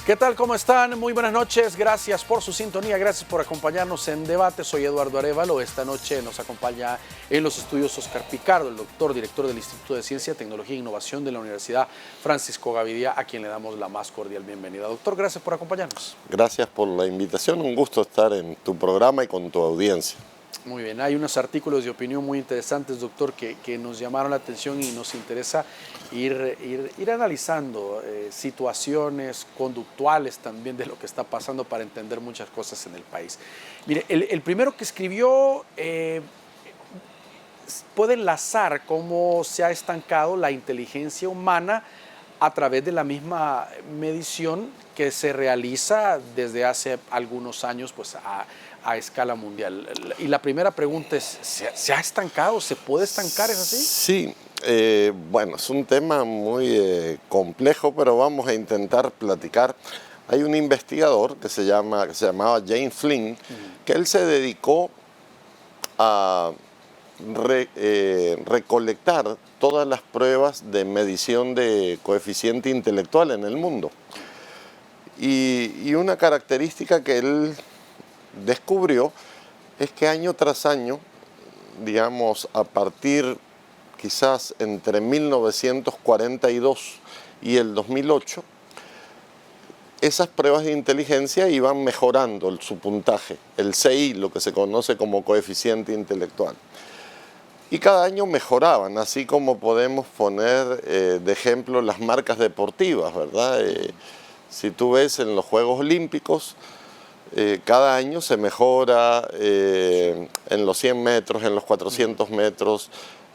¿Qué tal? ¿Cómo están? Muy buenas noches. Gracias por su sintonía, gracias por acompañarnos en debate. Soy Eduardo Arévalo. Esta noche nos acompaña en los estudios Oscar Picardo, el doctor, director del Instituto de Ciencia, Tecnología e Innovación de la Universidad Francisco Gavidia, a quien le damos la más cordial bienvenida. Doctor, gracias por acompañarnos. Gracias por la invitación. Un gusto estar en tu programa y con tu audiencia. Muy bien, hay unos artículos de opinión muy interesantes, doctor, que nos llamaron la atención y nos interesa ir analizando situaciones conductuales también de lo que está pasando para entender muchas cosas en el país. Mire, el primero que escribió puede enlazar cómo se ha estancado la inteligencia humana a través de la misma medición que se realiza desde hace algunos años pues, a escala mundial. Y la primera pregunta es, ¿se ha estancado? ¿Se puede estancar? ¿Es así? Sí, bueno, es un tema muy complejo, pero vamos a intentar platicar. Hay un investigador que se llamaba James Flynn, que él se dedicó a recolectar todas las pruebas de medición de coeficiente intelectual en el mundo. Y una característica que él descubrió es que año tras año, digamos a partir quizás entre 1942 y el 2008, esas pruebas de inteligencia iban mejorando su puntaje, el CI, lo que se conoce como coeficiente intelectual. Y cada año mejoraban, así como podemos poner de ejemplo las marcas deportivas, ¿verdad? Si tú ves en los Juegos Olímpicos, cada año se mejora en los 100 metros, en los 400 metros,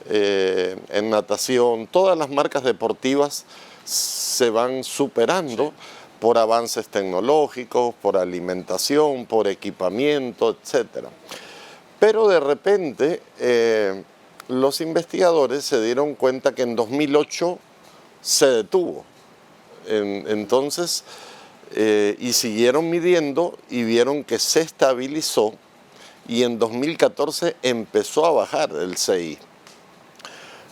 en natación. Todas las marcas deportivas se van superando por avances tecnológicos, por alimentación, por equipamiento, etc. Pero de repente los investigadores se dieron cuenta que en 2008 se detuvo. Entonces, y siguieron midiendo y vieron que se estabilizó y en 2014 empezó a bajar el CI.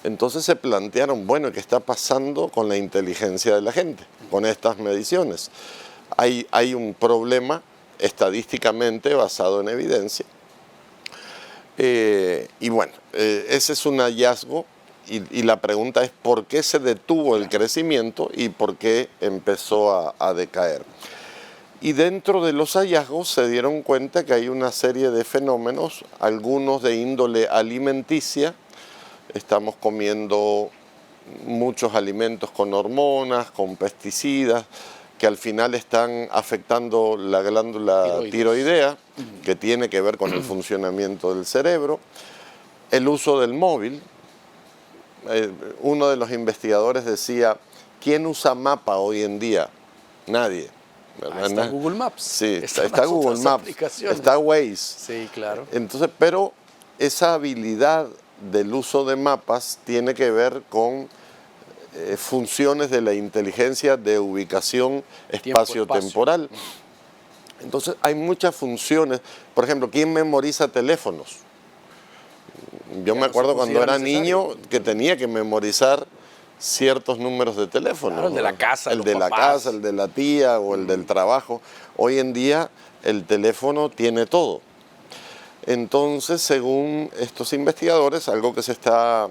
Entonces se plantearon, bueno, ¿qué está pasando con la inteligencia de la gente, con estas mediciones? Hay un problema estadísticamente basado en evidencia. Y bueno, ese es un hallazgo y la pregunta es ¿por qué se detuvo el crecimiento y por qué empezó a decaer? Y dentro de los hallazgos se dieron cuenta que hay una serie de fenómenos, algunos de índole alimenticia. Estamos comiendo muchos alimentos con hormonas, con pesticidas, que al final están afectando la glándula tiroidea, que tiene que ver con el funcionamiento del cerebro. El uso del móvil. Uno de los investigadores decía, ¿quién usa mapa hoy en día? Nadie. Está Google Maps. Sí, está Google Maps, está Waze. Sí, claro. Entonces, pero esa habilidad del uso de mapas tiene que ver con funciones de la inteligencia de ubicación espacio-temporal. Entonces hay muchas funciones. Por ejemplo, ¿quién memoriza teléfonos? Yo me acuerdo cuando era niño que tenía que memorizar ciertos números de teléfono. Claro, el de la casa, el de la casa, el de la tía o el del trabajo. Hoy en día el teléfono tiene todo. Entonces, según estos investigadores, algo que se está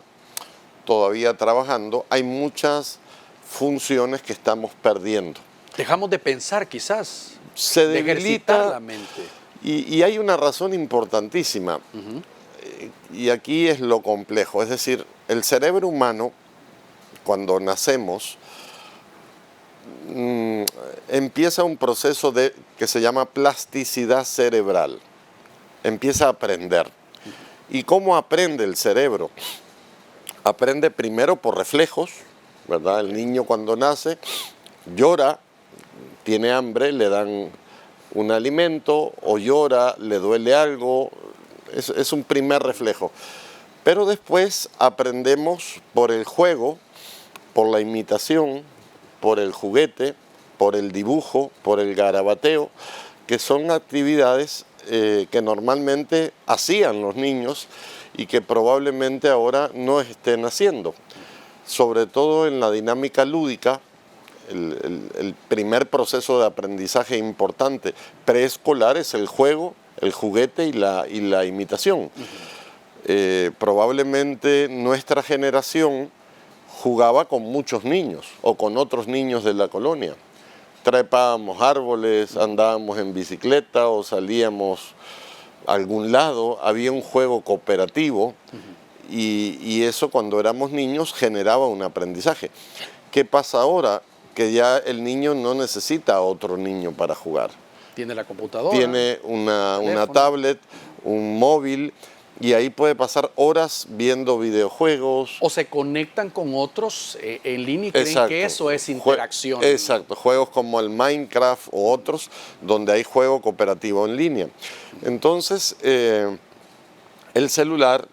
todavía trabajando, hay muchas funciones que estamos perdiendo. Dejamos de pensar quizás, se debilita la mente. Y hay una razón importantísima, y aquí es lo complejo, es decir, el cerebro humano, cuando nacemos, empieza un proceso que se llama plasticidad cerebral, empieza a aprender. ¿Y cómo aprende el cerebro? Aprende primero por reflejos, ¿verdad? El niño cuando nace llora, tiene hambre, le dan un alimento, o llora, le duele algo, es un primer reflejo. Pero después aprendemos por el juego, por la imitación, por el juguete, por el dibujo, por el garabateo, que son actividades que normalmente hacían los niños y que probablemente ahora no estén haciendo. Sobre todo en la dinámica lúdica, el primer proceso de aprendizaje importante preescolar es el juego, el juguete y la imitación. Probablemente nuestra generación jugaba con muchos niños o con otros niños de la colonia. Trepábamos árboles, andábamos en bicicleta o salíamos a algún lado, había un juego cooperativo y eso cuando éramos niños generaba un aprendizaje. ¿Qué pasa ahora? Que ya el niño no necesita a otro niño para jugar. Tiene la computadora. Tiene una tablet, un móvil, y ahí puede pasar horas viendo videojuegos. O se conectan con otros en línea y creen que eso es interacción. Exacto, juegos como el Minecraft o otros, donde hay juego cooperativo en línea. Entonces, el celular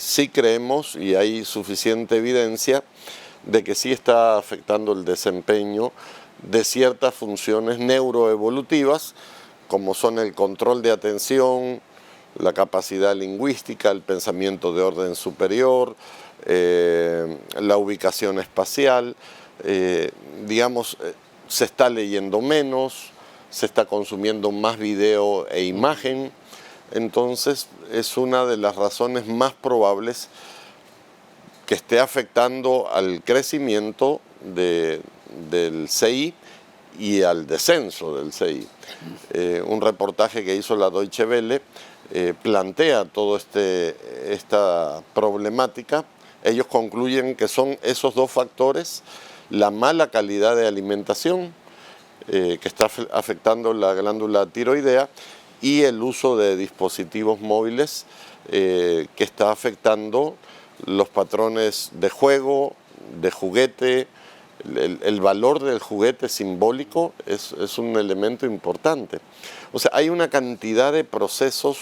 sí creemos, y hay suficiente evidencia, de que sí está afectando el desempeño de ciertas funciones neuroevolutivas, como son el control de atención, la capacidad lingüística, el pensamiento de orden superior, la ubicación espacial, digamos, se está leyendo menos, se está consumiendo más video e imagen, entonces es una de las razones más probables que esté afectando al crecimiento del CI y al descenso del CI. Un reportaje que hizo la Deutsche Welle plantea toda esta problemática. Ellos concluyen que son esos dos factores, la mala calidad de alimentación que está afectando la glándula tiroidea y el uso de dispositivos móviles que está afectando los patrones de juego, de juguete. El valor del juguete simbólico es un elemento importante. O sea, hay una cantidad de procesos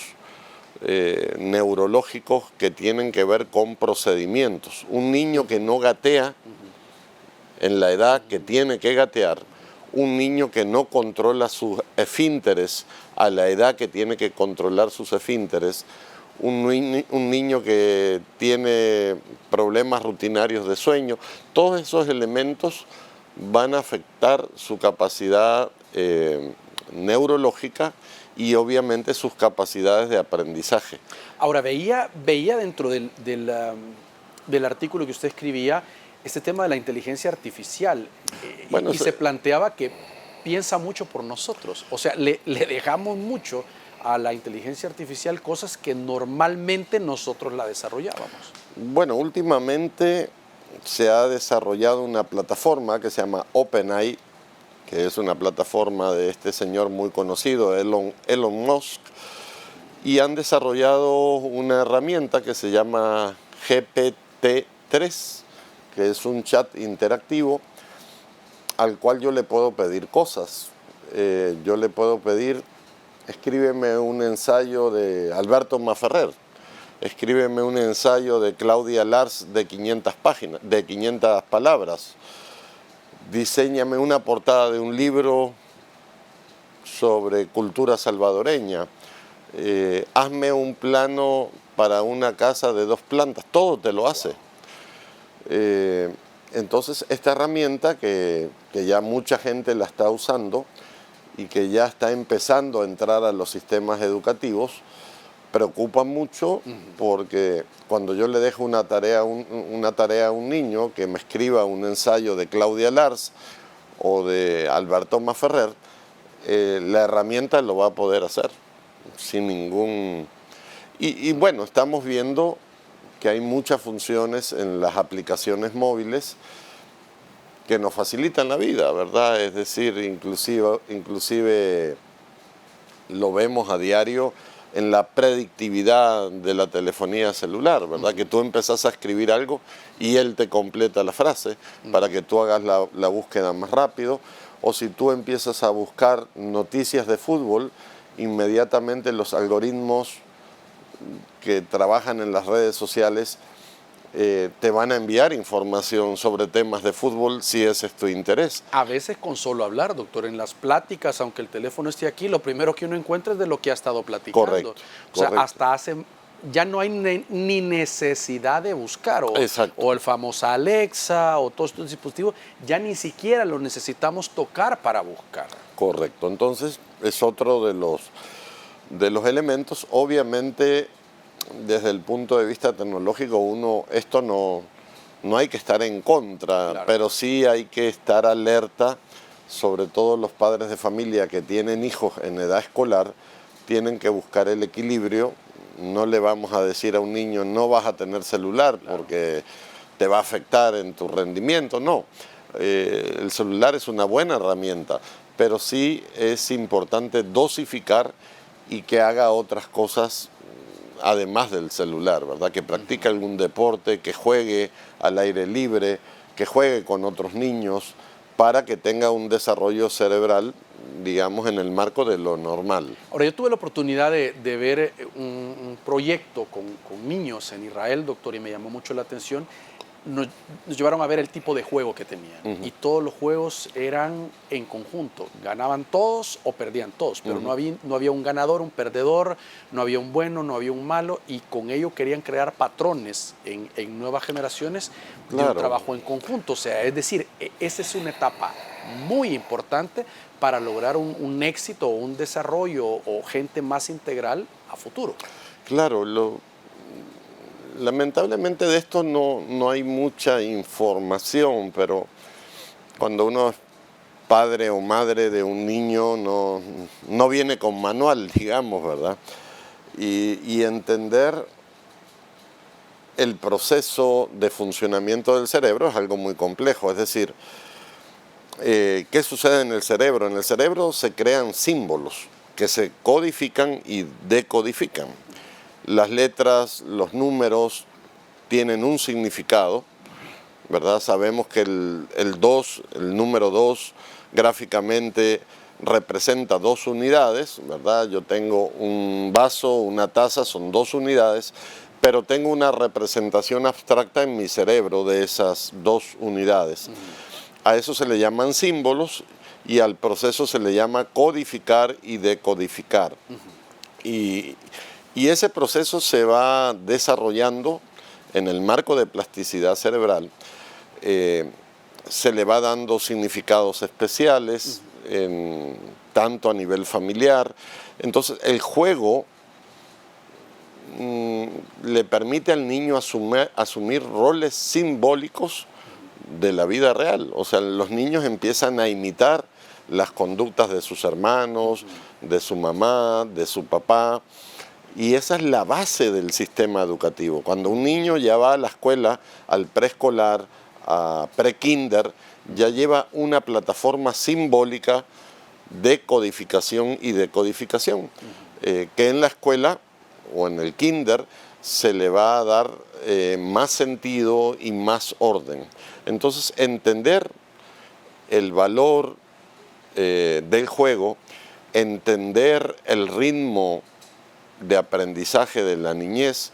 neurológicos que tienen que ver con procedimientos. Un niño que no gatea en la edad que tiene que gatear, un niño que no controla sus esfínteres a la edad que tiene que controlar sus esfínteres, un niño que tiene problemas rutinarios de sueño, todos esos elementos van a afectar su capacidad neurológica y obviamente sus capacidades de aprendizaje. Ahora, veía dentro del artículo que usted escribía este tema de la inteligencia artificial y se planteaba que piensa mucho por nosotros, o sea, le dejamos mucho a la inteligencia artificial cosas que normalmente nosotros la desarrollábamos. Bueno, últimamente se ha desarrollado una plataforma que se llama OpenAI, que es una plataforma de este señor muy conocido, Elon Musk, y han desarrollado una herramienta que se llama GPT-3, que es un chat interactivo al cual yo le puedo pedir cosas. Yo le puedo pedir: escríbeme un ensayo de Alberto Maferrer, escríbeme un ensayo de Claudia Lars de 500 páginas, de 500 palabras, diséñame una portada de un libro sobre cultura salvadoreña, hazme un plano para una casa de 2 plantas, todo te lo hace. Entonces esta herramienta que ya mucha gente la está usando y que ya está empezando a entrar a los sistemas educativos, preocupa mucho porque cuando yo le dejo una tarea a un niño que me escriba un ensayo de Claudia Lars o de Alberto Maferrer, la herramienta lo va a poder hacer sin ningún... Y bueno, estamos viendo que hay muchas funciones en las aplicaciones móviles que nos facilitan la vida, ¿verdad? Es decir, inclusive lo vemos a diario en la predictividad de la telefonía celular, ¿verdad? Que tú empezás a escribir algo y él te completa la frase para que tú hagas la búsqueda más rápido. O si tú empiezas a buscar noticias de fútbol, inmediatamente los algoritmos que trabajan en las redes sociales te van a enviar información sobre temas de fútbol si ese es tu interés. A veces con solo hablar, doctor, en las pláticas, aunque el teléfono esté aquí, lo primero que uno encuentra es de lo que ha estado platicando. Correcto. O sea, hasta hace ya no hay ni necesidad de buscar, Exacto. o el famoso Alexa, o todos estos dispositivos, ya ni siquiera lo necesitamos tocar para buscar. Correcto. Entonces, es otro de los elementos. Obviamente, desde el punto de vista tecnológico, esto no hay que estar en contra, Claro. pero sí hay que estar alerta, sobre todo los padres de familia que tienen hijos en edad escolar, tienen que buscar el equilibrio. No le vamos a decir a un niño no vas a tener celular porque te va a afectar en tu rendimiento, no. El celular es una buena herramienta, pero sí es importante dosificar y que haga otras cosas además del celular, ¿verdad? Que practique algún deporte, que juegue al aire libre, que juegue con otros niños, para que tenga un desarrollo cerebral, digamos, en el marco de lo normal. Ahora, yo tuve la oportunidad de ver un proyecto con niños en Israel, doctor, y me llamó mucho la atención. Nos llevaron a ver el tipo de juego que tenían, y todos los juegos eran en conjunto. Ganaban todos o perdían todos, pero no había un ganador, un perdedor, no había un bueno, no había un malo, y con ello querían crear patrones en nuevas generaciones de un trabajo en conjunto. O sea, es decir, esa es una etapa muy importante para lograr un éxito o un desarrollo o gente más integral a futuro. Claro, lamentablemente de esto no hay mucha información, pero cuando uno es padre o madre de un niño no viene con manual, digamos, ¿verdad? Y entender el proceso de funcionamiento del cerebro es algo muy complejo. Es decir, ¿qué sucede en el cerebro? En el cerebro se crean símbolos que se codifican y decodifican. Las letras, los números tienen un significado, ¿verdad? Sabemos que el número 2 gráficamente representa 2 unidades, ¿verdad? Yo tengo un vaso, una taza, son 2 unidades, pero tengo una representación abstracta en mi cerebro de esas 2 unidades. A eso se le llaman símbolos y al proceso se le llama codificar y decodificar. Y ese proceso se va desarrollando en el marco de plasticidad cerebral. Se le va dando significados especiales, tanto a nivel familiar. Entonces, el juego le permite al niño asumir roles simbólicos de la vida real. O sea, los niños empiezan a imitar las conductas de sus hermanos, de su mamá, de su papá. Y esa es la base del sistema educativo. Cuando un niño ya va a la escuela, al preescolar, a pre-kinder, ya lleva una plataforma simbólica de codificación y decodificación, que en la escuela o en el kinder se le va a dar más sentido y más orden. Entonces, entender el valor del juego, entender el ritmo de aprendizaje de la niñez,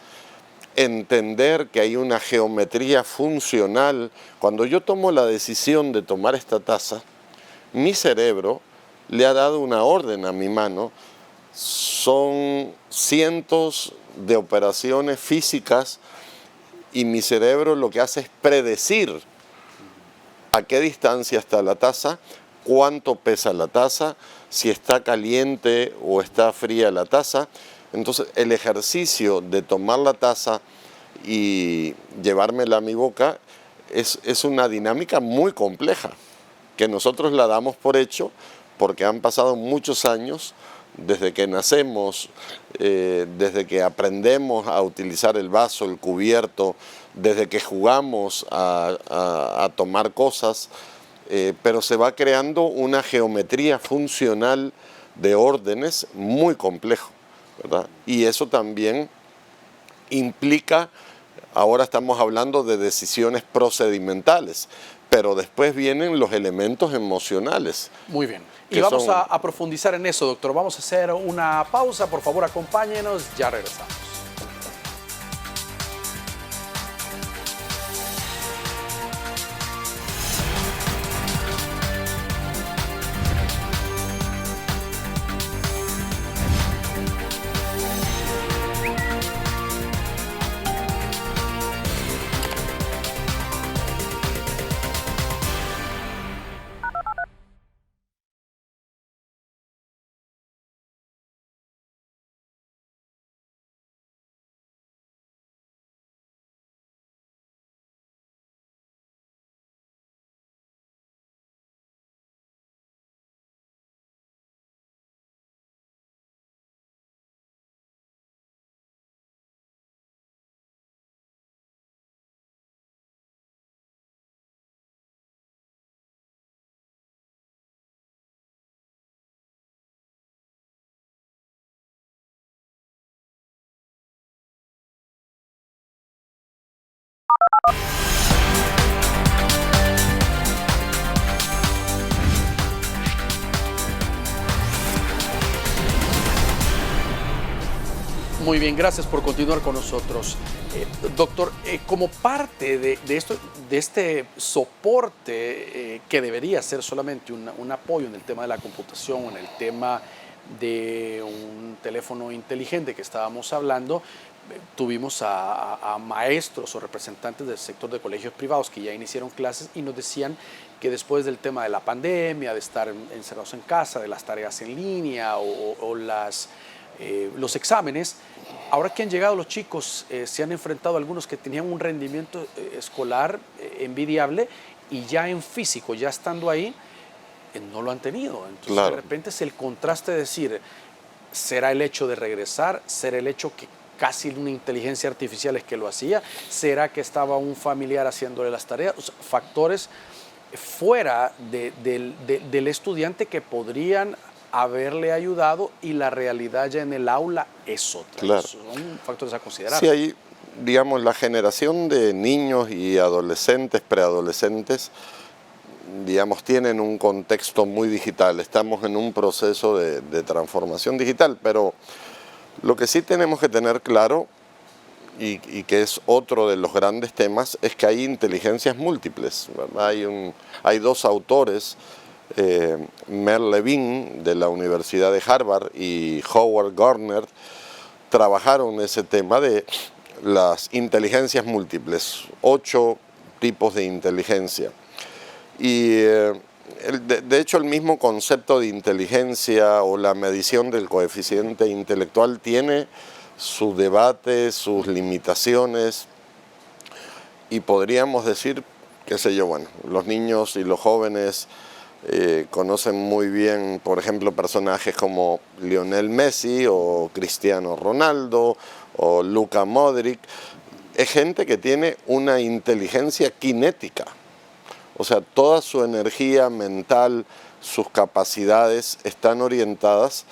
entender que hay una geometría funcional. Cuando yo tomo la decisión de tomar esta taza, mi cerebro le ha dado una orden a mi mano. Son cientos de operaciones físicas y mi cerebro lo que hace es predecir a qué distancia está la taza, cuánto pesa la taza, si está caliente o está fría la taza. Entonces, el ejercicio de tomar la taza y llevármela a mi boca es una dinámica muy compleja, que nosotros la damos por hecho porque han pasado muchos años desde que nacemos, desde que aprendemos a utilizar el vaso, el cubierto, desde que jugamos a tomar cosas, pero se va creando una geometría funcional de órdenes muy complejo, ¿verdad? Y eso también implica, ahora estamos hablando de decisiones procedimentales, pero después vienen los elementos emocionales. Muy bien. Y vamos a profundizar en eso, doctor. Vamos a hacer una pausa. Por favor, acompáñenos. Ya regresamos. Muy bien, gracias por continuar con nosotros. Doctor, como parte de este soporte que debería ser solamente un apoyo en el tema de la computación, en el tema de un teléfono inteligente que estábamos hablando, tuvimos a maestros o representantes del sector de colegios privados que ya iniciaron clases y nos decían que después del tema de la pandemia, de estar encerrados en casa, de las tareas en línea o los exámenes, ahora que han llegado los chicos, se han enfrentado algunos que tenían un rendimiento escolar envidiable y ya en físico, ya estando ahí, no lo han tenido. Entonces, claro, de repente es el contraste de decir, ¿será el hecho de regresar? ¿Será el hecho que casi una inteligencia artificial es que lo hacía? ¿Será que estaba un familiar haciéndole las tareas? O sea, factores fuera del estudiante que podrían haberle ayudado y la realidad ya en el aula es otra. Claro. Son factores a considerar. Sí, ahí, digamos, la generación de niños y adolescentes, preadolescentes, digamos, tienen un contexto muy digital. Estamos en un proceso de transformación digital, pero lo que sí tenemos que tener claro, y que es otro de los grandes temas, es que hay inteligencias múltiples, ¿verdad? Hay dos autores, Mel Levin de la Universidad de Harvard y Howard Gardner, trabajaron ese tema de las inteligencias múltiples, 8 tipos de inteligencia. Y de hecho el mismo concepto de inteligencia o la medición del coeficiente intelectual tiene su debate, sus limitaciones, y podríamos decir, qué sé yo, bueno, los niños y los jóvenes conocen muy bien, por ejemplo, personajes como Lionel Messi o Cristiano Ronaldo o Luka Modric. Es gente que tiene una inteligencia cinética, o sea, toda su energía mental, sus capacidades están orientadas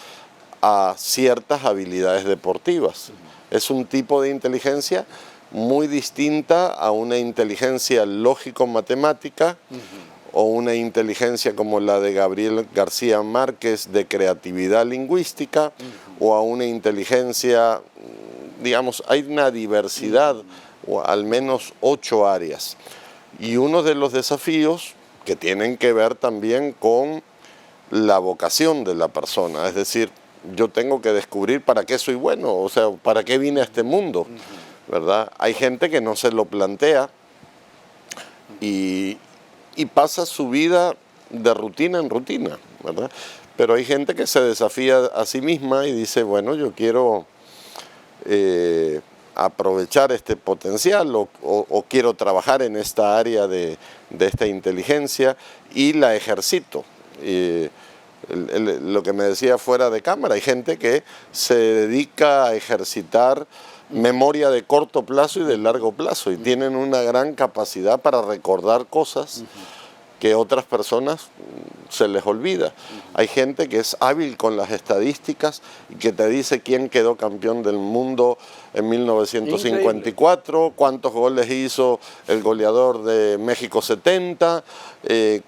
a ciertas habilidades deportivas. Es un tipo de inteligencia muy distinta a una inteligencia lógico-matemática o una inteligencia como la de Gabriel García Márquez de creatividad lingüística o a una inteligencia, digamos, hay una diversidad o al menos 8 áreas. Y uno de los desafíos que tienen que ver también con la vocación de la persona, es decir, yo tengo que descubrir para qué soy bueno, o sea, para qué vine a este mundo, ¿verdad? Hay gente que no se lo plantea y pasa su vida de rutina en rutina, ¿verdad? Pero hay gente que se desafía a sí misma y dice, bueno, yo quiero aprovechar este potencial o quiero trabajar en esta área de esta inteligencia y la ejercito. Lo que me decía fuera de cámara, hay gente que se dedica a ejercitar memoria de corto plazo y de largo plazo y tienen una gran capacidad para recordar cosas que otras personas se les olvida. Hay gente que es hábil con las estadísticas y que te dice quién quedó campeón del mundo en 1954, increíble, cuántos goles hizo el goleador de México 70,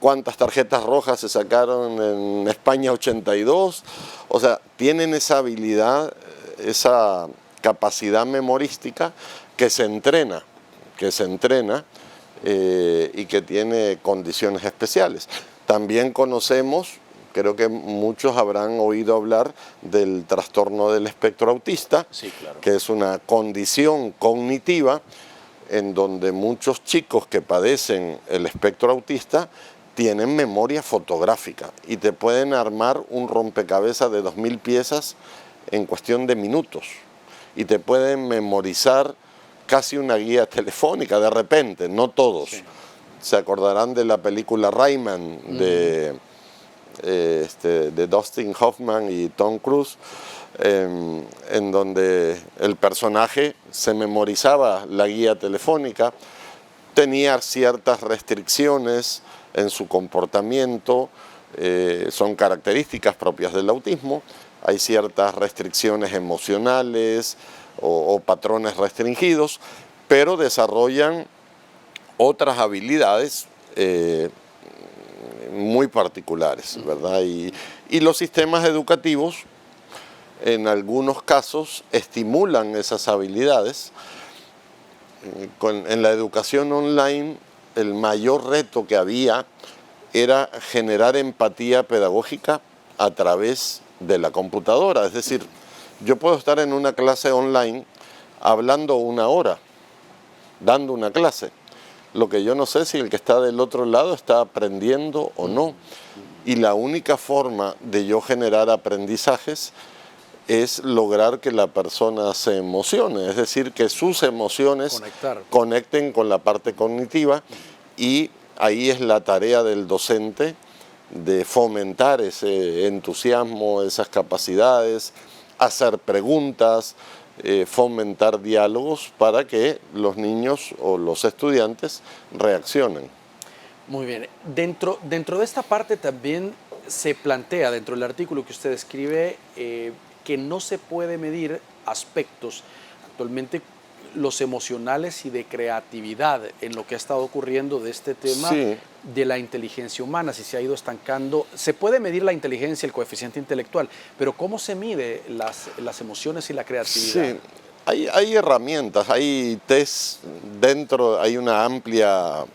cuántas tarjetas rojas se sacaron en España 82. O sea, tienen esa habilidad, esa capacidad memorística que se entrena, y que tiene condiciones especiales. También conocemos, creo que muchos habrán oído hablar del trastorno del espectro autista, sí, claro, que es una condición cognitiva en donde muchos chicos que padecen el espectro autista tienen memoria fotográfica y te pueden armar un rompecabezas de 2000 piezas en cuestión de minutos y te pueden memorizar casi una guía telefónica de repente, no todos. Sí. Se acordarán de la película Rayman de Dustin Hoffman y Tom Cruise, en donde el personaje se memorizaba la guía telefónica, tenía ciertas restricciones en su comportamiento, son características propias del autismo, hay ciertas restricciones emocionales o patrones restringidos, pero desarrollan otras habilidades muy particulares, ¿verdad? Y los sistemas educativos en algunos casos estimulan esas habilidades. En la educación online, el mayor reto que había era generar empatía pedagógica a través de la computadora. Es decir, yo puedo estar en una clase online hablando una hora, dando una clase. Lo que yo no sé si el que está del otro lado está aprendiendo o no. Y la única forma de yo generar aprendizajes es lograr que la persona se emocione, es decir, que sus emociones conecten con la parte cognitiva, y ahí es la tarea del docente de fomentar ese entusiasmo, esas capacidades, hacer preguntas, fomentar diálogos para que los niños o los estudiantes reaccionen. Muy bien. Dentro de esta parte también se plantea, dentro del artículo que usted escribe, que no se puede medir aspectos actualmente, los emocionales y de creatividad, en lo que ha estado ocurriendo de este tema de la inteligencia humana, si se ha ido estancando. Se puede medir la inteligencia, el coeficiente intelectual, pero ¿cómo se mide las emociones y la creatividad? Sí, hay herramientas, hay test dentro, hay una amplia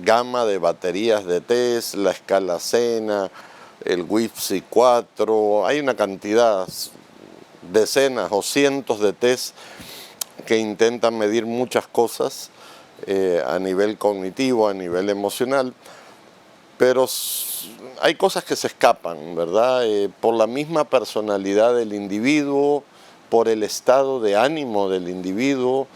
gama de baterías de test, la escala Sena, el WIPSI 4, hay una cantidad, decenas o cientos de test que intentan medir muchas cosas a nivel cognitivo, a nivel emocional, pero hay cosas que se escapan, ¿verdad? Por la misma personalidad del individuo, por el estado de ánimo del individuo.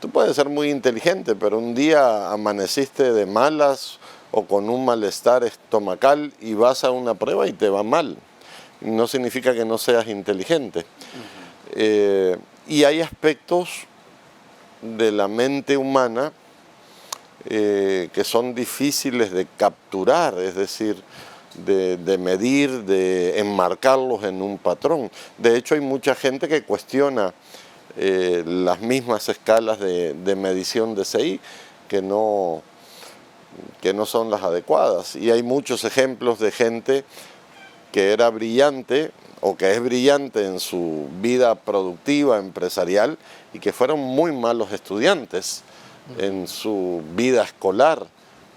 Tú puedes ser muy inteligente, pero un día amaneciste de malas o con un malestar estomacal y vas a una prueba y te va mal. No significa que no seas inteligente. Y hay aspectos de la mente humana que son difíciles de capturar, es decir, de medir, de enmarcarlos en un patrón. De hecho, hay mucha gente que cuestiona las mismas escalas de medición de CI, que no son las adecuadas. Y hay muchos ejemplos de gente que era brillante o que es brillante en su vida productiva, empresarial, y que fueron muy malos estudiantes en su vida escolar.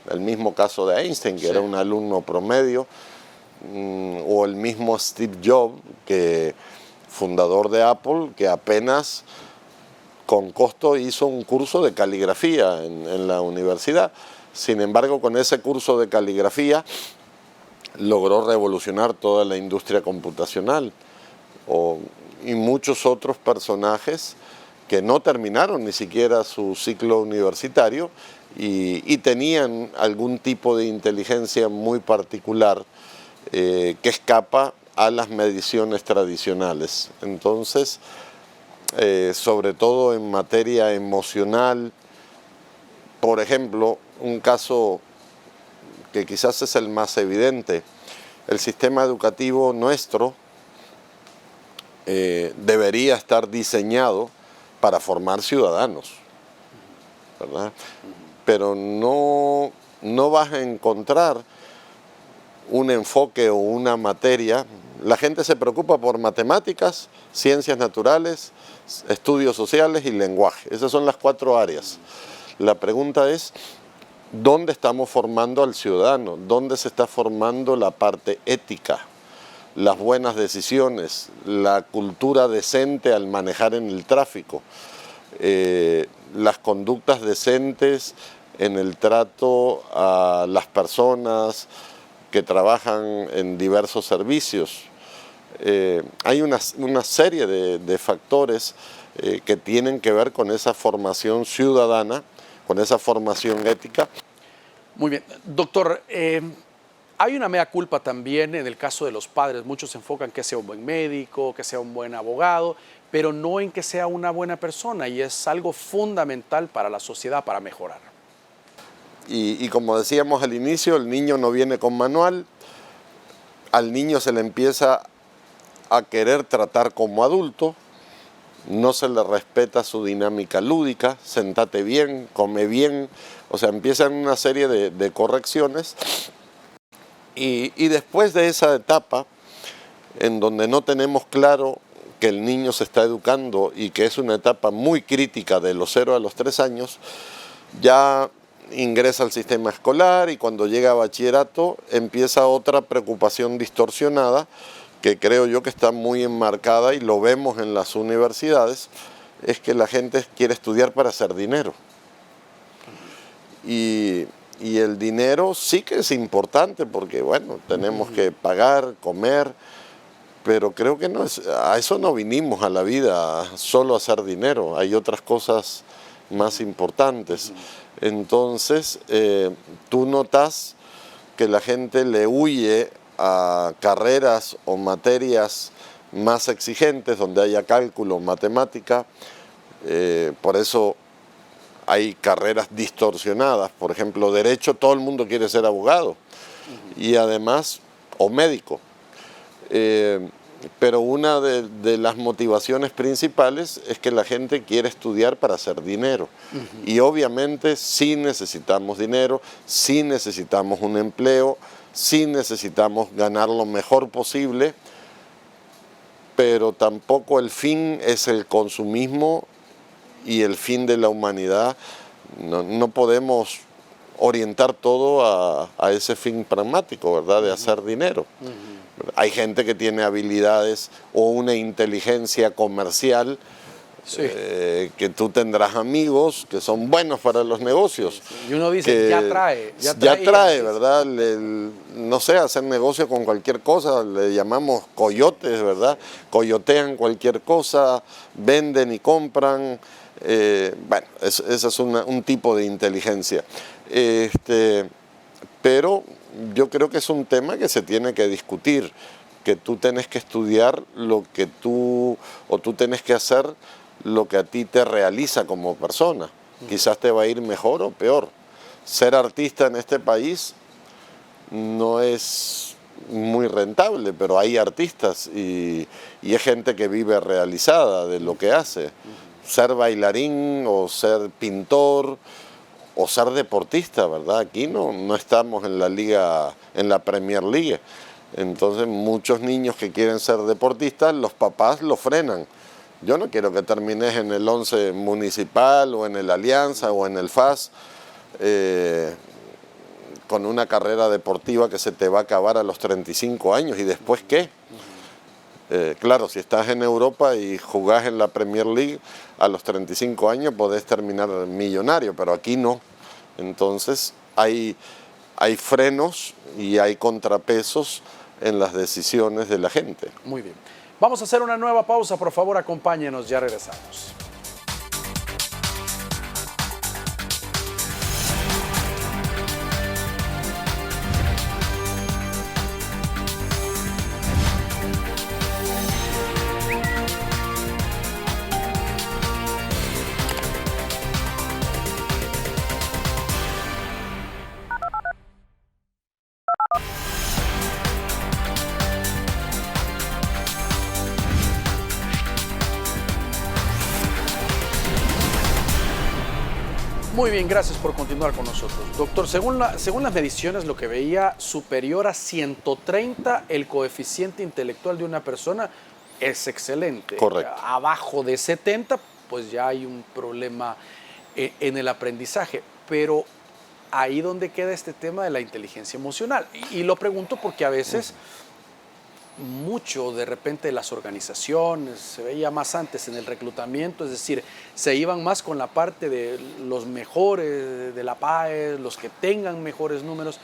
El mismo caso de Einstein, que era un alumno promedio, o el mismo Steve Jobs, fundador de Apple, que apenas con costo hizo un curso de caligrafía en la universidad. Sin embargo, con ese curso de caligrafía logró revolucionar toda la industria computacional, y muchos otros personajes que no terminaron ni siquiera su ciclo universitario y tenían algún tipo de inteligencia muy particular que escapa a las mediciones tradicionales. Entonces, sobre todo en materia emocional, por ejemplo, un caso que quizás es el más evidente, el sistema educativo nuestro debería estar diseñado para formar ciudadanos, ¿verdad? Pero no vas a encontrar un enfoque o una materia. La gente se preocupa por matemáticas, ciencias naturales, estudios sociales y lenguaje. Esas son las 4 áreas. La pregunta es, ¿dónde estamos formando al ciudadano? ¿Dónde se está formando la parte ética, las buenas decisiones, la cultura decente al manejar en el tráfico, las conductas decentes en el trato a las personas que trabajan en diversos servicios? Hay una serie de factores que tienen que ver con esa formación ciudadana, con esa formación ética. Muy bien. Doctor, hay una mea culpa también en el caso de los padres. Muchos se enfocan que sea un buen médico, que sea un buen abogado, pero no en que sea una buena persona, y es algo fundamental para la sociedad, para mejorar. Y como decíamos al inicio, el niño no viene con manual, al niño se le empieza a querer tratar como adulto, no se le respeta su dinámica lúdica, sentate bien, come bien, o sea, empiezan una serie de correcciones, y después de esa etapa, en donde no tenemos claro que el niño se está educando y que es una etapa muy crítica de los 0 a los 3 años, ya ingresa al sistema escolar y cuando llega a bachillerato empieza otra preocupación distorsionada que creo yo que está muy enmarcada y lo vemos en las universidades, es que la gente quiere estudiar para hacer dinero. Y el dinero sí que es importante porque, bueno, tenemos que pagar, comer, pero creo que no es, a eso no vinimos a la vida, solo a hacer dinero, hay otras cosas más importantes. Entonces, tú notas que la gente le huye a carreras o materias más exigentes, donde haya cálculo, matemática, por eso hay carreras distorsionadas. Por ejemplo, derecho, todo el mundo quiere ser abogado y además, o médico. Pero una de las motivaciones principales es que la gente quiere estudiar para hacer dinero. Y obviamente sí necesitamos dinero, sí necesitamos un empleo, sí necesitamos ganar lo mejor posible, pero tampoco el fin es el consumismo y el fin de la humanidad. No podemos orientar todo a ese fin pragmático, ¿verdad? De hacer dinero. Hay gente que tiene habilidades o una inteligencia comercial, sí, que tú tendrás amigos que son buenos para los negocios. Y uno dice, ya trae, ¿verdad? No sé, hacer negocio con cualquier cosa, le llamamos coyotes, ¿verdad? Coyotean cualquier cosa, venden y compran. Bueno, ese es un tipo de inteligencia. Pero yo creo que es un tema que se tiene que discutir, que tú tienes que estudiar lo que tú tienes que hacer lo que a ti te realiza como persona. Quizás te va a ir mejor o peor. Ser artista en este país no es muy rentable, pero hay artistas y hay gente que vive realizada de lo que hace. Ser bailarín o ser pintor o ser deportista, ¿verdad? Aquí no estamos en la liga, en la Premier League. Entonces muchos niños que quieren ser deportistas, los papás lo frenan. Yo no quiero que termines en el 11 municipal o en el Alianza o en el FAS con una carrera deportiva que se te va a acabar a los 35 años. ¿Y después qué? Claro, si estás en Europa y jugás en la Premier League, a los 35 años podés terminar millonario, pero aquí no. Entonces hay frenos y hay contrapesos en las decisiones de la gente. Muy bien. Vamos a hacer una nueva pausa, por favor, acompáñenos, ya regresamos. Muy bien, gracias por continuar con nosotros. Doctor, según las mediciones, lo que veía, superior a 130 el coeficiente intelectual de una persona es excelente. Correcto. Abajo de 70, pues ya hay un problema en el aprendizaje. Pero ahí donde queda este tema de la inteligencia emocional. Y lo pregunto porque a veces mucho de repente las organizaciones, se veía más antes en el reclutamiento, es decir, se iban más con la parte de los mejores de la PAE, los que tengan mejores números,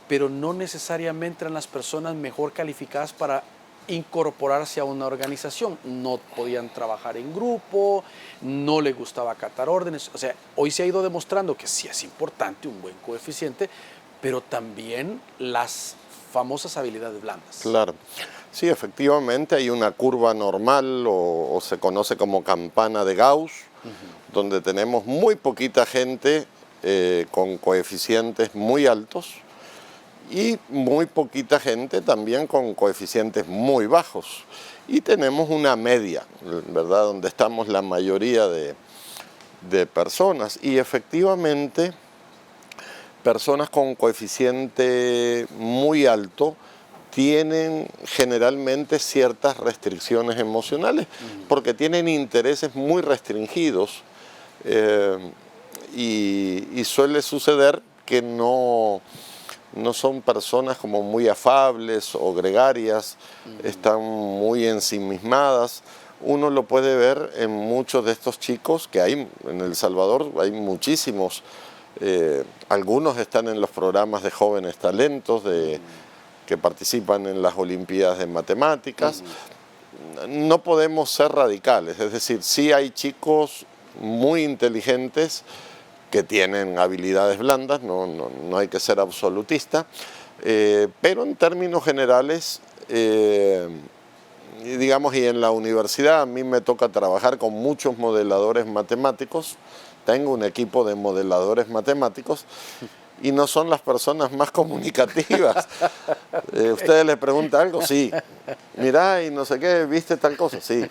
pero no necesariamente eran las personas mejor calificadas para incorporarse a una organización. No podían trabajar en grupo, no les gustaba acatar órdenes. O sea, hoy se ha ido demostrando que sí es importante un buen coeficiente, pero también las famosas habilidades blandas. Claro, sí, efectivamente hay una curva normal o se conoce como campana de Gauss, donde tenemos muy poquita gente con coeficientes muy altos y muy poquita gente también con coeficientes muy bajos. Y tenemos una media, ¿verdad?, donde estamos la mayoría de personas. Y efectivamente, personas con coeficiente muy alto tienen generalmente ciertas restricciones emocionales, porque tienen intereses muy restringidos, y suele suceder que no son personas como muy afables o gregarias, están muy ensimismadas. Uno lo puede ver en muchos de estos chicos que hay en El Salvador, hay muchísimos, algunos están en los programas de jóvenes talentos que participan en las Olimpiadas de Matemáticas. No podemos ser radicales, es decir, sí hay chicos muy inteligentes que tienen habilidades blandas, no hay que ser absolutista, pero en términos generales, digamos, y en la universidad a mí me toca trabajar con muchos modeladores matemáticos, tengo un equipo de modeladores matemáticos, y no son las personas más comunicativas. Ustedes les preguntan algo, sí. Mirá, y no sé qué, ¿viste tal cosa? Sí.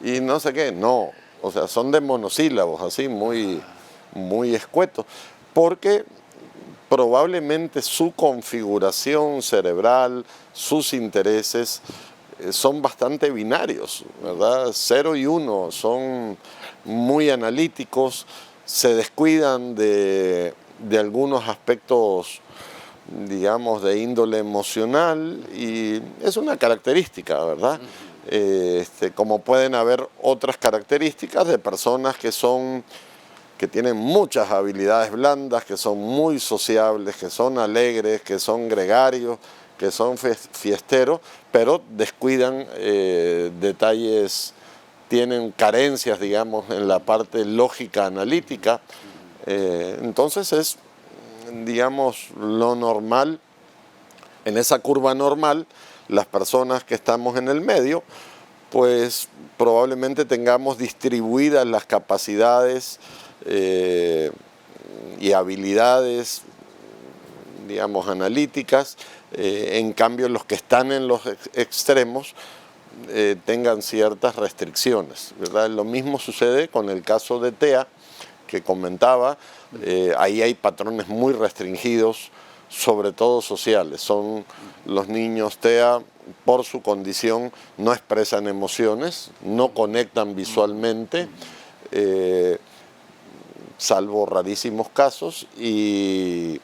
Y no sé qué, no. O sea, son de monosílabos, así, muy escuetos. Porque probablemente su configuración cerebral, sus intereses, son bastante binarios, ¿verdad? 0 y 1, son muy analíticos, se descuidan de algunos aspectos, digamos, de índole emocional, y es una característica, ¿verdad? Como pueden haber otras características de personas que tienen muchas habilidades blandas, que son muy sociables, que son alegres, que son gregarios, que son fiesteros, pero descuidan detalles, tienen carencias, digamos, en la parte lógica analítica. Entonces es, digamos, lo normal, en esa curva normal, las personas que estamos en el medio, pues probablemente tengamos distribuidas las capacidades y habilidades, digamos, analíticas. En cambio, los que están en los extremos tengan ciertas restricciones, ¿verdad? Lo mismo sucede con el caso de TEA, que comentaba. Ahí hay patrones muy restringidos, sobre todo sociales. Son los niños TEA, por su condición, no expresan emociones, no conectan visualmente, salvo rarísimos casos, y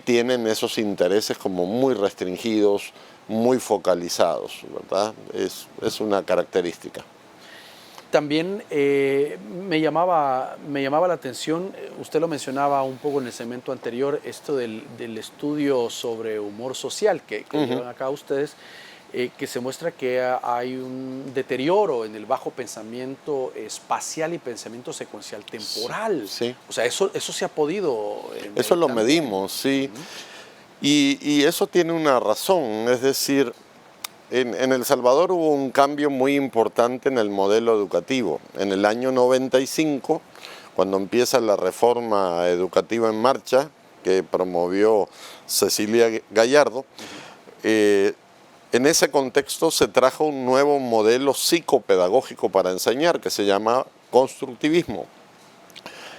tienen esos intereses como muy restringidos, muy focalizados, ¿verdad? Es una característica. También me llamaba la atención, usted lo mencionaba un poco en el segmento anterior, esto del estudio sobre humor social que llevan acá ustedes, que se muestra que hay un deterioro en el bajo pensamiento espacial y pensamiento secuencial temporal. Sí. O sea, eso se ha podido... Eso lo medimos, sí. Y eso tiene una razón, es decir, en El Salvador hubo un cambio muy importante en el modelo educativo. En el año 95, cuando empieza la reforma educativa en marcha, que promovió Cecilia Gallardo, en ese contexto se trajo un nuevo modelo psicopedagógico para enseñar, que se llama constructivismo.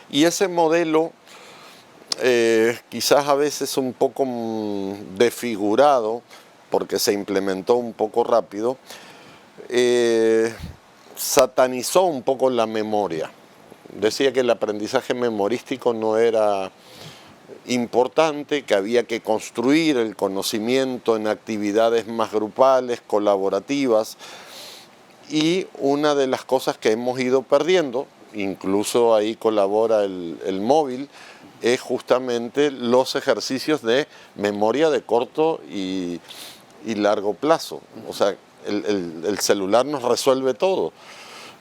Y ese modelo, quizás a veces un poco desfigurado, porque se implementó un poco rápido, satanizó un poco la memoria. Decía que el aprendizaje memorístico no era importante, que había que construir el conocimiento en actividades más grupales, colaborativas, y una de las cosas que hemos ido perdiendo, incluso ahí colabora el móvil, es justamente los ejercicios de memoria de corto y largo plazo. O sea, el celular nos resuelve todo.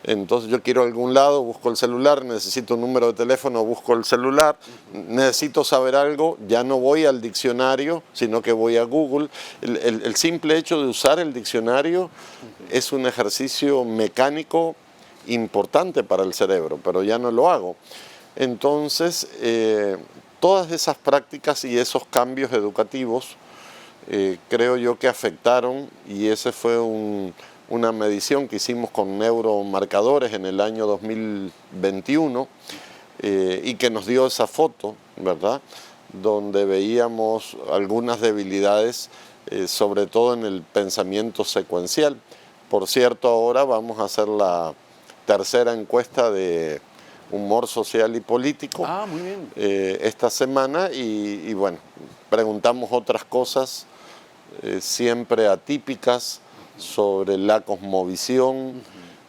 Entonces yo quiero ir a algún lado, busco el celular, necesito un número de teléfono, busco el celular, necesito saber algo, ya no voy al diccionario, sino que voy a Google. El simple hecho de usar el diccionario es un ejercicio mecánico importante para el cerebro, pero ya no lo hago. Entonces, todas esas prácticas y esos cambios educativos creo yo que afectaron, y ese fue una medición que hicimos con neuromarcadores en el año 2021 y que nos dio esa foto, ¿verdad? Donde veíamos algunas debilidades sobre todo en el pensamiento secuencial. Por cierto, ahora vamos a hacer la tercera encuesta de humor social y político Muy bien. esta semana y bueno, preguntamos otras cosas siempre atípicas sobre la cosmovisión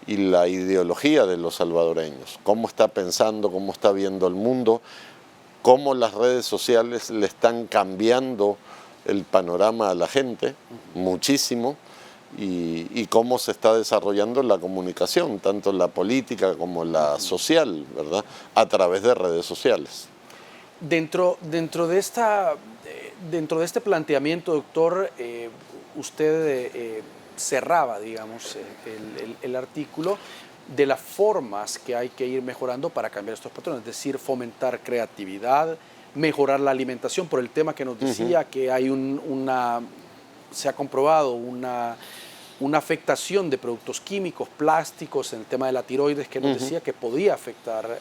y la ideología de los salvadoreños. Cómo está pensando, cómo está viendo el mundo, cómo las redes sociales le están cambiando el panorama a la gente, muchísimo, y cómo se está desarrollando la comunicación, tanto la política como la social, ¿verdad?, a través de redes sociales. Dentro de este planteamiento, doctor, usted cerraba, digamos, el artículo de las formas que hay que ir mejorando para cambiar estos patrones, es decir, fomentar creatividad, mejorar la alimentación, por el tema que nos decía que hay se ha comprobado una afectación de productos químicos, plásticos, en el tema de la tiroides que nos decía que podía afectar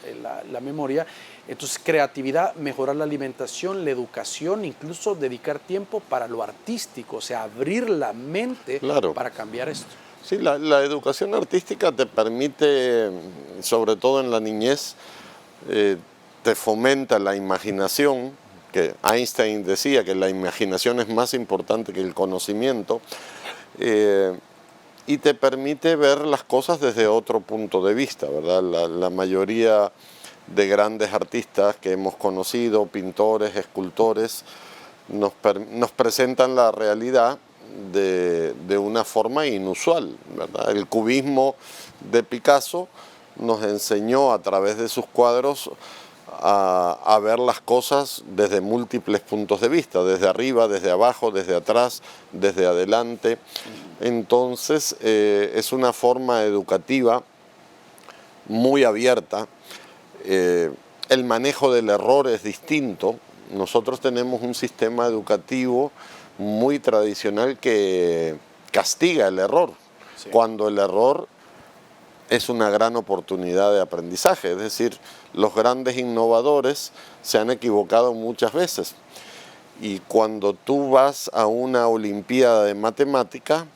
la memoria. Entonces, creatividad, mejorar la alimentación, la educación, incluso dedicar tiempo para lo artístico, o sea, abrir la mente para cambiar esto. Sí, la educación artística te permite, sobre todo en la niñez, te fomenta la imaginación, que Einstein decía que la imaginación es más importante que el conocimiento, y te permite ver las cosas desde otro punto de vista, ¿verdad? La mayoría de grandes artistas que hemos conocido, pintores, escultores, nos presentan la realidad de una forma inusual, ¿verdad? El cubismo de Picasso nos enseñó a través de sus cuadros a ver las cosas desde múltiples puntos de vista, desde arriba, desde abajo, desde atrás, desde adelante. Entonces es una forma educativa muy abierta. El manejo del error es distinto. Nosotros tenemos un sistema educativo muy tradicional que castiga el error, cuando el error es una gran oportunidad de aprendizaje. Es decir, los grandes innovadores se han equivocado muchas veces. Y cuando tú vas a una olimpiada de matemática,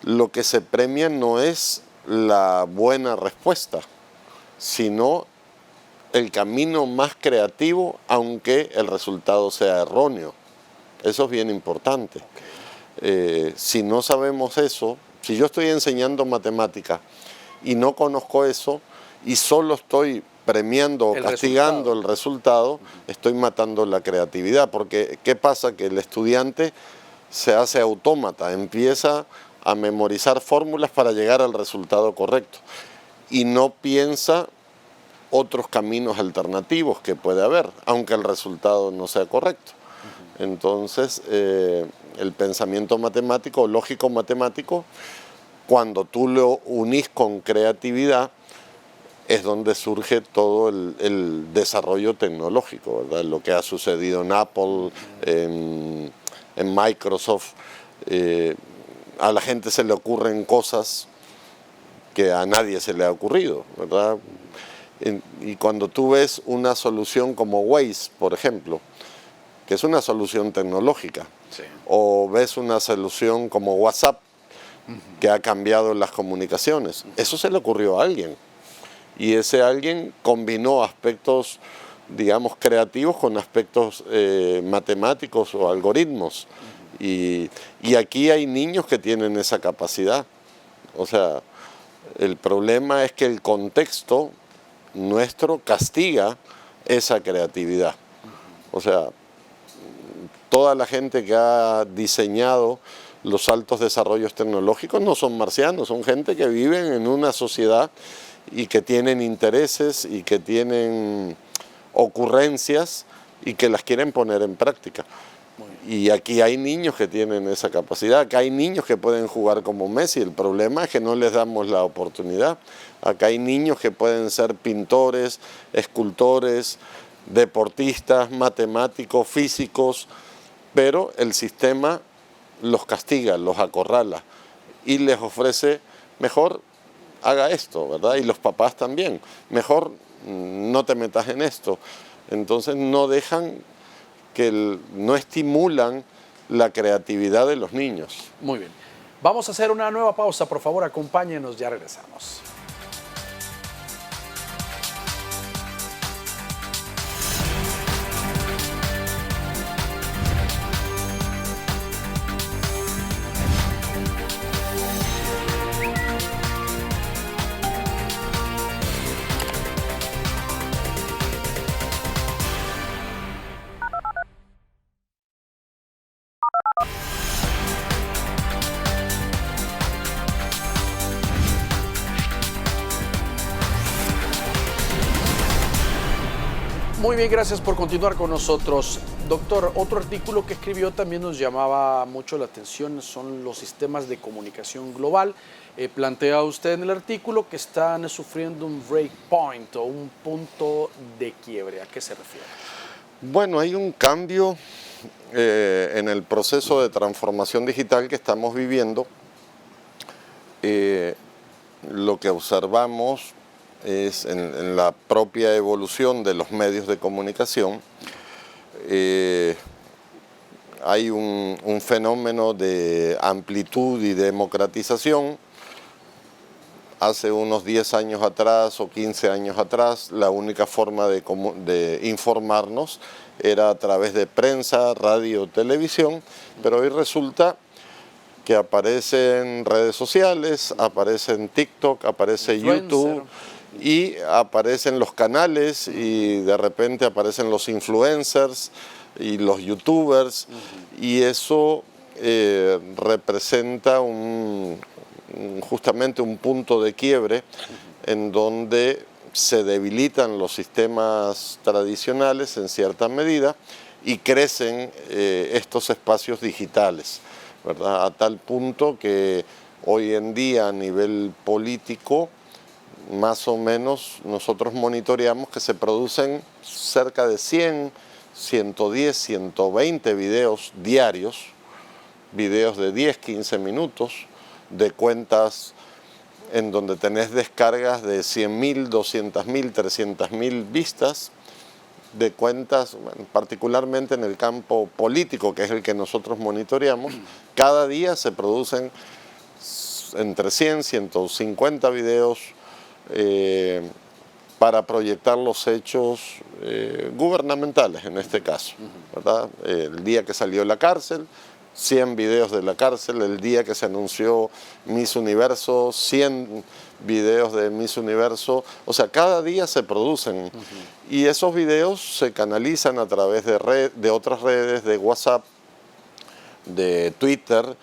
lo que se premia no es la buena respuesta, sino el camino más creativo, aunque el resultado sea erróneo. Eso es bien importante. Si no sabemos eso, si yo estoy enseñando matemática y no conozco eso y solo estoy premiando o castigando el resultado, estoy matando la creatividad, porque ¿qué pasa? Que el estudiante se hace autómata, empieza a memorizar fórmulas para llegar al resultado correcto y no piensa otros caminos alternativos que puede haber, aunque el resultado no sea correcto. Entonces, el pensamiento matemático, lógico matemático, cuando tú lo unís con creatividad, es donde surge todo el desarrollo tecnológico, ¿verdad? Lo que ha sucedido en Apple, en Microsoft. A la gente se le ocurren cosas que a nadie se le ha ocurrido, ¿verdad? Y cuando tú ves una solución como Waze, por ejemplo, que es una solución tecnológica, o ves una solución como WhatsApp, que ha cambiado las comunicaciones, eso se le ocurrió a alguien. Y ese alguien combinó aspectos, digamos, creativos con aspectos matemáticos o algoritmos. Y aquí hay niños que tienen esa capacidad. O sea, el problema es que el contexto nuestro castiga esa creatividad. O sea, toda la gente que ha diseñado los altos desarrollos tecnológicos no son marcianos, son gente que viven en una sociedad y que tienen intereses y que tienen ocurrencias y que las quieren poner en práctica. Y aquí hay niños que tienen esa capacidad, acá hay niños que pueden jugar como Messi, el problema es que no les damos la oportunidad. Acá hay niños que pueden ser pintores, escultores, deportistas, matemáticos, físicos, pero el sistema los castiga, los acorrala y les ofrece, mejor haga esto, ¿verdad? Y los papás también, mejor no te metas en esto. Entonces no dejan no estimulan la creatividad de los niños. Muy bien. Vamos a hacer una nueva pausa, por favor, acompáñenos, ya regresamos. Muy bien, gracias por continuar con nosotros. Doctor, otro artículo que escribió también nos llamaba mucho la atención, son los sistemas de comunicación global. Plantea usted en el artículo que están sufriendo un break point o un punto de quiebre. ¿A qué se refiere? Bueno, hay un cambio en el proceso de transformación digital que estamos viviendo. Lo que observamos es en la propia evolución de los medios de comunicación, hay un fenómeno de amplitud y democratización. Hace unos 10 años atrás o 15 años atrás, la única forma de informarnos era a través de prensa, radio, televisión, pero hoy resulta que aparecen redes sociales, aparecen TikTok, aparece YouTube, y aparecen los canales y de repente aparecen los influencers y los youtubers, y eso representa justamente un punto de quiebre en donde se debilitan los sistemas tradicionales en cierta medida y crecen estos espacios digitales, ¿verdad? A tal punto que hoy en día a nivel político más o menos nosotros monitoreamos que se producen cerca de 100, 110, 120 videos diarios, videos de 10, 15 minutos, de cuentas en donde tenés descargas de 100.000, 200.000, 300.000 vistas, de cuentas, particularmente en el campo político, que es el que nosotros monitoreamos. Cada día se producen entre 100, 150 videos para proyectar los hechos gubernamentales en este caso, ¿verdad? El día que salió la cárcel, 100 videos de la cárcel; el día que se anunció Miss Universo, 100 videos de Miss Universo. O sea, cada día se producen y esos videos se canalizan a través de otras redes, de WhatsApp, de Twitter.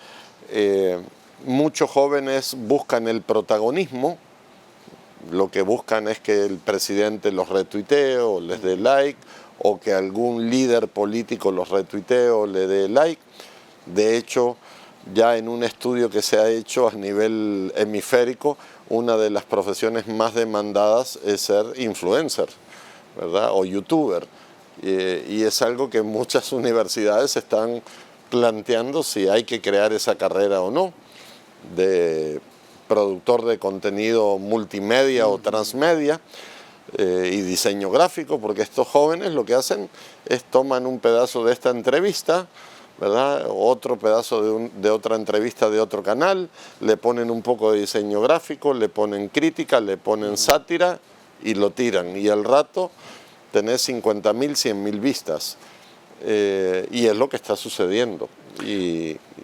Muchos jóvenes buscan el protagonismo. Lo que buscan es que el presidente los retuitee o les dé like, o que algún líder político los retuitee o le dé like. De hecho, ya en un estudio que se ha hecho a nivel hemisférico, una de las profesiones más demandadas es ser influencer, ¿verdad? O youtuber. Y es algo que muchas universidades están planteando si hay que crear esa carrera o no, de productor de contenido multimedia o transmedia y diseño gráfico, porque estos jóvenes lo que hacen es toman un pedazo de esta entrevista, ¿verdad? Otro pedazo de otra entrevista de otro canal, le ponen un poco de diseño gráfico, le ponen crítica, le ponen sátira y lo tiran, y al rato tenés 50.000, 100.000 vistas, y es lo que está sucediendo.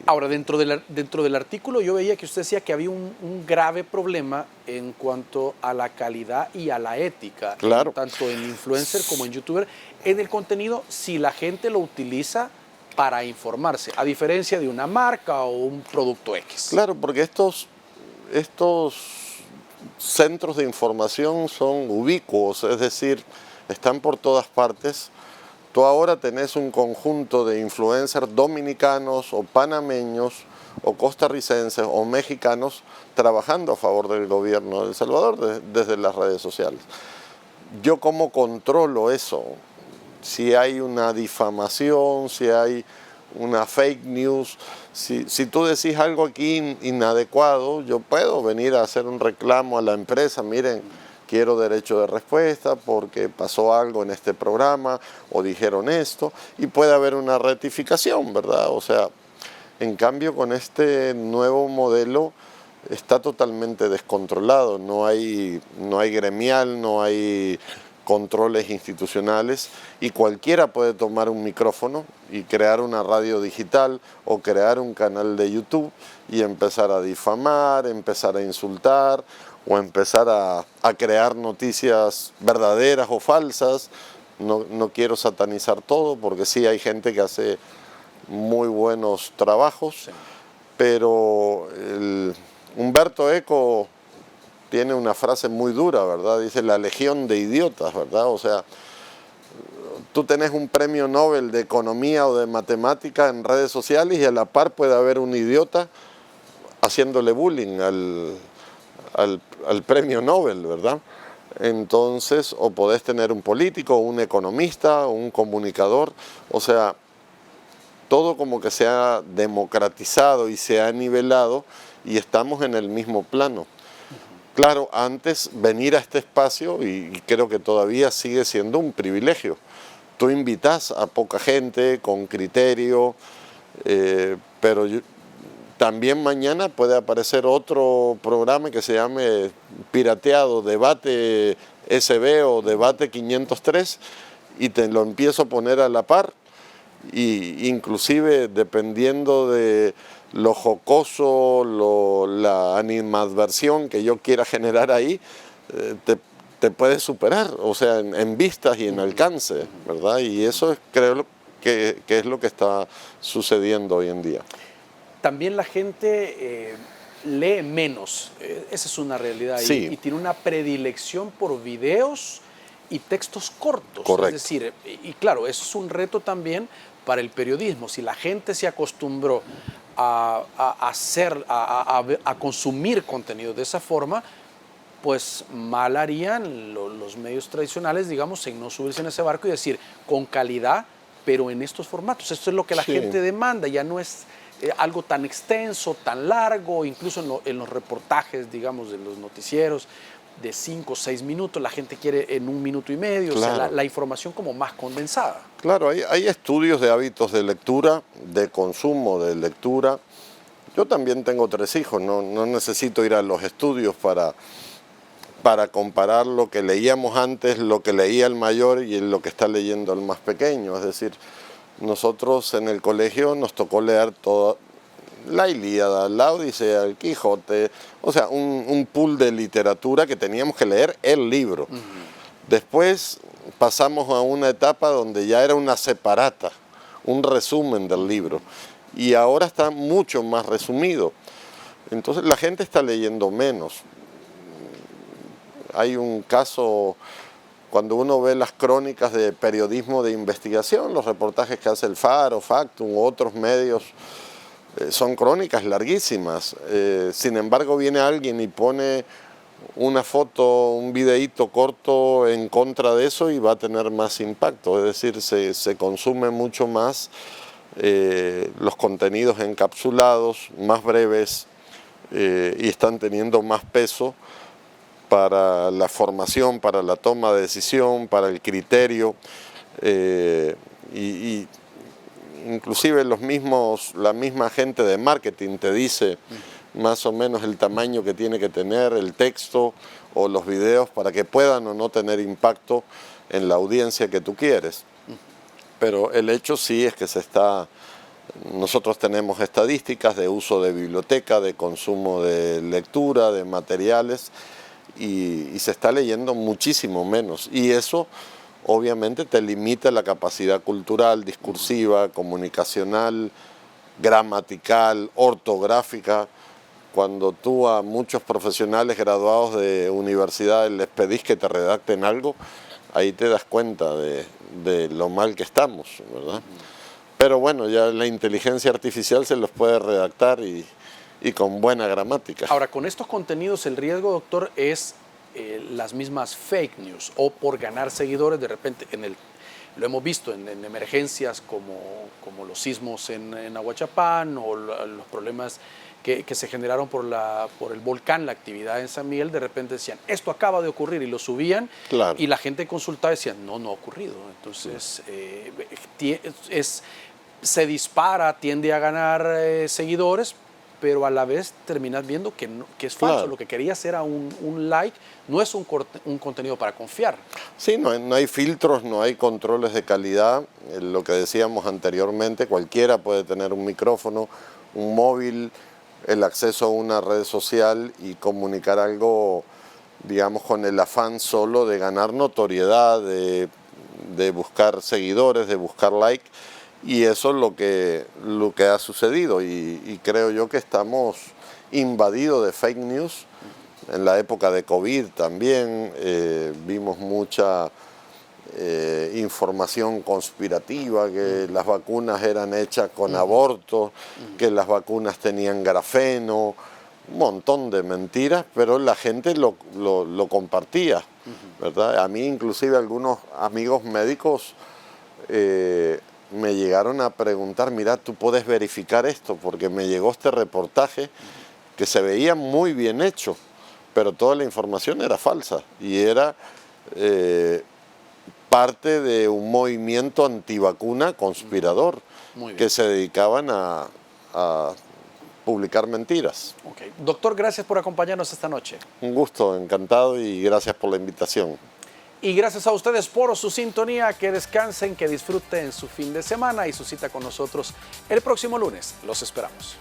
Ahora, dentro del artículo yo veía que usted decía que había un grave problema en cuanto a la calidad y a la ética, claro, tanto en influencer como en youtuber, en el contenido, si la gente lo utiliza para informarse, a diferencia de una marca o un producto X. Claro, porque estos centros de información son ubicuos, es decir, están por todas partes. Tú ahora tenés un conjunto de influencers dominicanos o panameños o costarricenses o mexicanos trabajando a favor del gobierno de El Salvador desde las redes sociales. ¿Yo cómo controlo eso? Si hay una difamación, si hay una fake news, si tú decís algo aquí inadecuado, yo puedo venir a hacer un reclamo a la empresa. Miren, quiero derecho de respuesta porque pasó algo en este programa o dijeron esto, y puede haber una rectificación, ¿verdad? O sea, en cambio con este nuevo modelo está totalmente descontrolado, no hay gremial, no hay controles institucionales, y cualquiera puede tomar un micrófono y crear una radio digital o crear un canal de YouTube y empezar a difamar, empezar a insultar o empezar a crear noticias verdaderas o falsas. No quiero satanizar todo, porque sí hay gente que hace muy buenos trabajos, Sí. pero Humberto Eco tiene una frase muy dura, ¿verdad? Dice la legión de idiotas, ¿verdad? O sea, tú tenés un premio Nobel de economía o de matemática en redes sociales y a la par puede haber un idiota haciéndole bullying al premio Nobel, ¿verdad? Entonces, o podés tener un político, un economista, un comunicador, o sea, todo como que se ha democratizado y se ha nivelado y estamos en el mismo plano. Claro, antes venir a este espacio, y creo que todavía sigue siendo un privilegio. Tú invitas a poca gente con criterio, pero también mañana puede aparecer otro programa que se llame Pirateado, Debate SB o Debate 503, y te lo empiezo a poner a la par, y inclusive dependiendo de lo jocoso, la animadversión que yo quiera generar ahí, te puede superar, o sea, en vistas y en alcance, ¿verdad? Y eso creo que es lo que está sucediendo hoy en día. También la gente lee menos, esa es una realidad, Sí. y tiene una predilección por videos y textos cortos. Correcto. Es decir, y claro, eso es un reto también para el periodismo. Si la gente se acostumbró a consumir contenido de esa forma, pues mal harían los medios tradicionales, digamos, en no subirse en ese barco y decir, con calidad, pero en estos formatos. Esto es lo que la Sí. gente demanda, ya no es algo tan extenso, tan largo, incluso en los reportajes, digamos, de los noticieros, de 5 o 6 minutos, la gente quiere en 1 minuto y medio, Claro. o sea, la información como más condensada. Claro, hay estudios de hábitos de lectura, de consumo de lectura. Yo también tengo 3 hijos, no necesito ir a los estudios para comparar lo que leíamos antes, lo que leía el mayor y lo que está leyendo el más pequeño. Es decir, nosotros en el colegio nos tocó leer toda la Ilíada, la Odisea, el Quijote, o sea, un pool de literatura que teníamos que leer el libro. Después pasamos a una etapa donde ya era una separata, un resumen del libro, y ahora está mucho más resumido. Entonces la gente está leyendo menos. Hay un caso, cuando uno ve las crónicas de periodismo de investigación, los reportajes que hace el Faro, Factum u otros medios, son crónicas larguísimas. Sin embargo, viene alguien y pone una foto, un videíto corto en contra de eso y va a tener más impacto. Es decir, se consume mucho más los contenidos encapsulados, más breves, y están teniendo más peso para la formación, para la toma de decisión, para el criterio, y inclusive la misma gente de marketing te dice más o menos el tamaño que tiene que tener el texto o los videos para que puedan o no tener impacto en la audiencia que tú quieres. Pero el hecho sí es que nosotros tenemos estadísticas de uso de biblioteca, de consumo de lectura, de materiales, y se está leyendo muchísimo menos. Y eso obviamente te limita la capacidad cultural, discursiva, comunicacional, gramatical, ortográfica. Cuando tú a muchos profesionales graduados de universidades les pedís que te redacten algo, ahí te das cuenta de lo mal que estamos, ¿verdad? Pero bueno, ya la inteligencia artificial se los puede redactar y con buena gramática. Ahora, con estos contenidos el riesgo, doctor, es las mismas fake news, o por ganar seguidores de repente lo hemos visto en emergencias como los sismos en Ahuachapán, o los problemas que se generaron por el volcán, la actividad en San Miguel, de repente decían, esto acaba de ocurrir, y lo subían, Claro. y la gente consultaba y decía, no, no ha ocurrido. Entonces, se dispara, tiende a ganar seguidores, pero a la vez terminas viendo que, que es falso. Claro. Lo que querías era un like, no es un contenido para confiar. Sí, no hay filtros, no hay controles de calidad. Lo que decíamos anteriormente, cualquiera puede tener un micrófono, un móvil, el acceso a una red social y comunicar algo, digamos, con el afán solo de ganar notoriedad, de buscar seguidores, de buscar like. Y eso es lo que ha sucedido, y creo yo que estamos invadidos de fake news. En la época de COVID también vimos mucha información conspirativa, que las vacunas eran hechas con aborto, que las vacunas tenían grafeno, un montón de mentiras, pero la gente lo compartía, ¿verdad? A mí inclusive algunos amigos médicos me llegaron a preguntar, mira, tú puedes verificar esto, porque me llegó este reportaje que se veía muy bien hecho, pero toda la información era falsa y era parte de un movimiento antivacuna conspirador que se dedicaban a publicar mentiras. Okay. Doctor, gracias por acompañarnos esta noche. Un gusto, encantado, y gracias por la invitación. Y gracias a ustedes por su sintonía. Que descansen, que disfruten su fin de semana y su cita con nosotros el próximo lunes. Los esperamos.